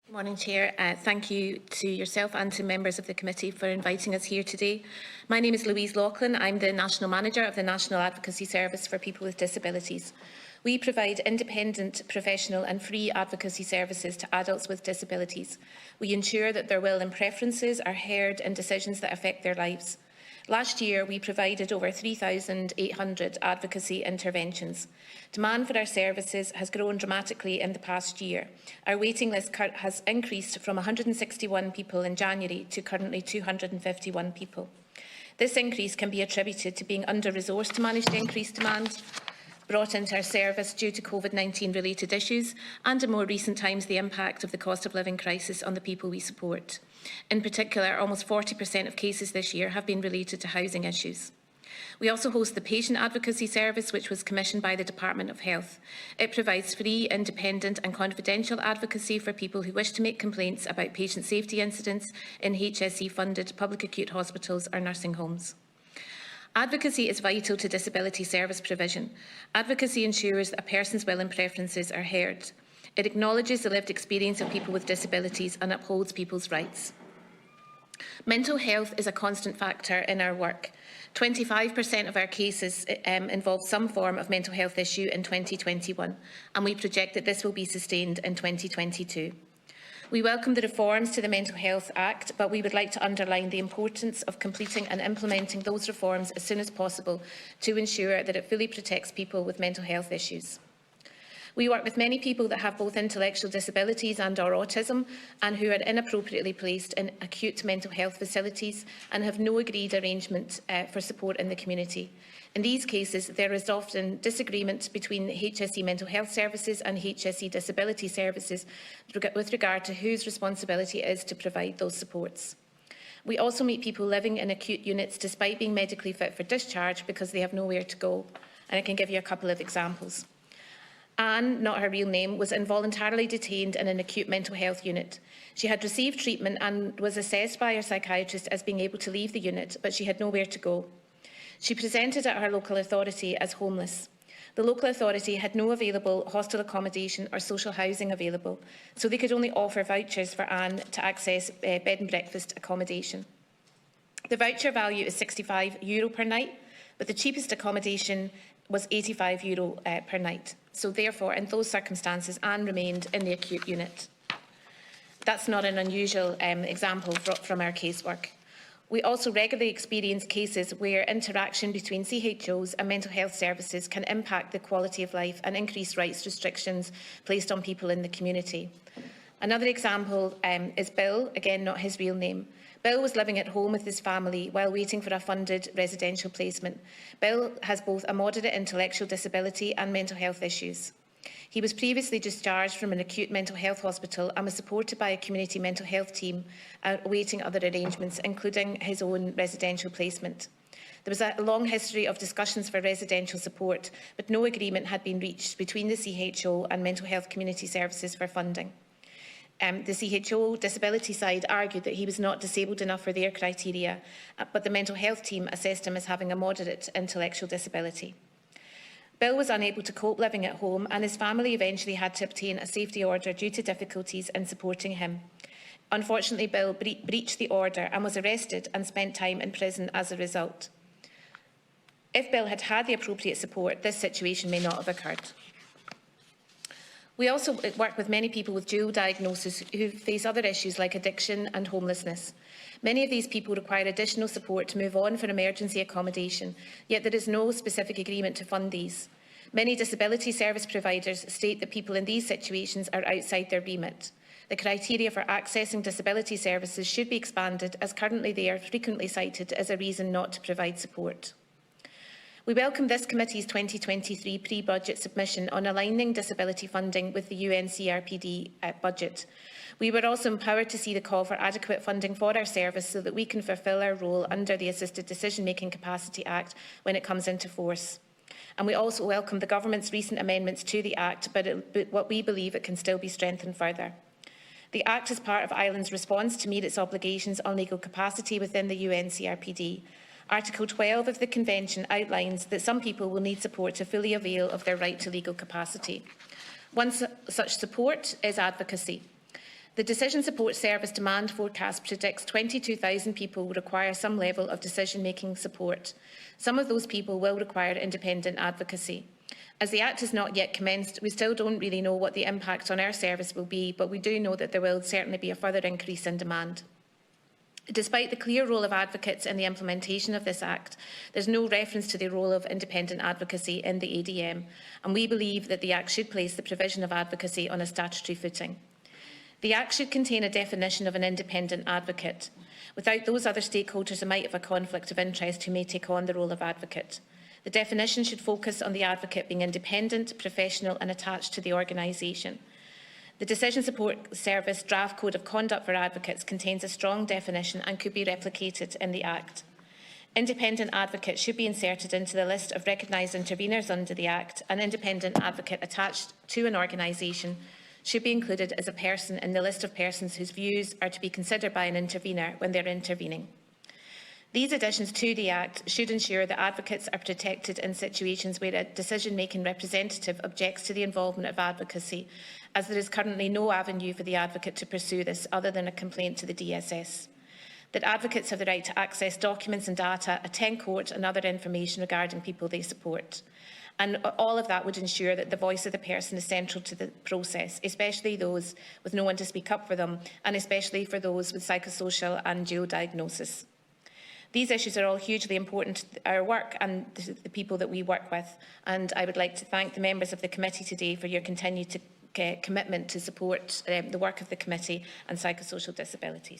Good morning, Chair. Thank you to yourself and to members of the committee for inviting us here today. My name is Louise Loughlin. I'm the National Manager of the National Advocacy Service for People with Disabilities. We provide independent, professional and free advocacy services to adults with disabilities. We ensure that their will and preferences are heard in decisions that affect their lives. Last year, we provided over 3,800 advocacy interventions. Demand for our services has grown dramatically in the past year. Our waiting list has increased from 161 people in January to currently 251 people. This increase can be attributed to being under-resourced to manage the increased demand brought into our service due to COVID-19 related issues, and in more recent times the impact of the cost of living crisis on the people we support. In particular, almost 40% of cases this year have been related to housing issues. We also host the Patient Advocacy Service, which was commissioned by the Department of Health. It provides free, independent and confidential advocacy for people who wish to make complaints about patient safety incidents in HSE-funded public acute hospitals or nursing homes. Advocacy is vital to disability service provision. Advocacy ensures that a person's will and preferences are heard. It acknowledges the lived experience of people with disabilities and upholds people's rights. Mental health is a constant factor in our work. 25% of our cases involved some form of mental health issue in 2021, and we project that this will be sustained in 2022. We welcome the reforms to the Mental Health Act, but we would like to underline the importance of completing and implementing those reforms as soon as possible to ensure that it fully protects people with mental health issues. We work with many people that have both intellectual disabilities and/or autism and who are inappropriately placed in acute mental health facilities and have no agreed arrangement for support in the community. In these cases, there is often disagreement between HSE Mental Health Services and HSE Disability Services with regard to whose responsibility it is to provide those supports. We also meet people living in acute units despite being medically fit for discharge because they have nowhere to go. And I can give you a couple of examples. Anne, not her real name, was involuntarily detained in an acute mental health unit. She had received treatment and was assessed by her psychiatrist as being able to leave the unit, but she had nowhere to go. She presented at her local authority as homeless. The local authority had no available hostel accommodation or social housing available, so they could only offer vouchers for Anne to access bed and breakfast accommodation. The voucher value is €65 per night, but the cheapest accommodation was €85 per night. So therefore, in those circumstances, Anne remained in the acute unit. That's not an unusual example from our casework. We also regularly experience cases where interaction between CHOs and mental health services can impact the quality of life and increase rights restrictions placed on people in the community. Another example is Bill, again not his real name. Bill was living at home with his family while waiting for a funded residential placement. Bill has both a moderate intellectual disability and mental health issues. He was previously discharged from an acute mental health hospital and was supported by a community mental health team awaiting other arrangements, including his own residential placement. There was a long history of discussions for residential support, but no agreement had been reached between the CHO and mental health community services for funding. The CHO disability side argued that he was not disabled enough for their criteria, but the mental health team assessed him as having a moderate intellectual disability. Bill was unable to cope living at home, and his family eventually had to obtain a safety order due to difficulties in supporting him. Unfortunately, Bill breached the order and was arrested and spent time in prison as a result. If Bill had had the appropriate support, this situation may not have occurred. We also work with many people with dual diagnosis who face other issues like addiction and homelessness. Many of these people require additional support to move on for emergency accommodation, yet there is no specific agreement to fund these. Many disability service providers state that people in these situations are outside their remit. The criteria for accessing disability services should be expanded, as currently they are frequently cited as a reason not to provide support. We welcome this committee's 2023 pre-budget submission on aligning disability funding with the UN CRPD budget. We were also empowered to see the call for adequate funding for our service so that we can fulfil our role under the Assisted Decision-Making Capacity Act when it comes into force. And we also welcome the Government's recent amendments to the Act, but what we believe it can still be strengthened further. The Act is part of Ireland's response to meet its obligations on legal capacity within the UN CRPD. Article 12 of the Convention outlines that some people will need support to fully avail of their right to legal capacity. One such support is advocacy. The Decision Support Service demand forecast predicts 22,000 people will require some level of decision-making support. Some of those people will require independent advocacy. As the Act has not yet commenced, we still don't really know what the impact on our service will be, but we do know that there will certainly be a further increase in demand. Despite the clear role of advocates in the implementation of this Act, there is no reference to the role of independent advocacy in the ADM, and we believe that the Act should place the provision of advocacy on a statutory footing. The Act should contain a definition of an independent advocate. Without those other stakeholders, there might have a conflict of interest who may take on the role of advocate. The definition should focus on the advocate being independent, professional and attached to the organisation. The Decision Support Service Draft Code of Conduct for Advocates contains a strong definition and could be replicated in the Act. Independent advocates should be inserted into the list of recognised interveners under the Act. An independent advocate attached to an organisation should be included as a person in the list of persons whose views are to be considered by an intervener when they are intervening. These additions to the Act should ensure that advocates are protected in situations where a decision-making representative objects to the involvement of advocacy, as there is currently no avenue for the advocate to pursue this other than a complaint to the DSS. That advocates have the right to access documents and data, attend court and other information regarding people they support. And all of that would ensure that the voice of the person is central to the process, especially those with no one to speak up for them, and especially for those with psychosocial and dual diagnosis. These issues are all hugely important to our work and the people that we work with, and I would like to thank the members of the committee today for your continued commitment to support the work of the committee and psychosocial disabilities.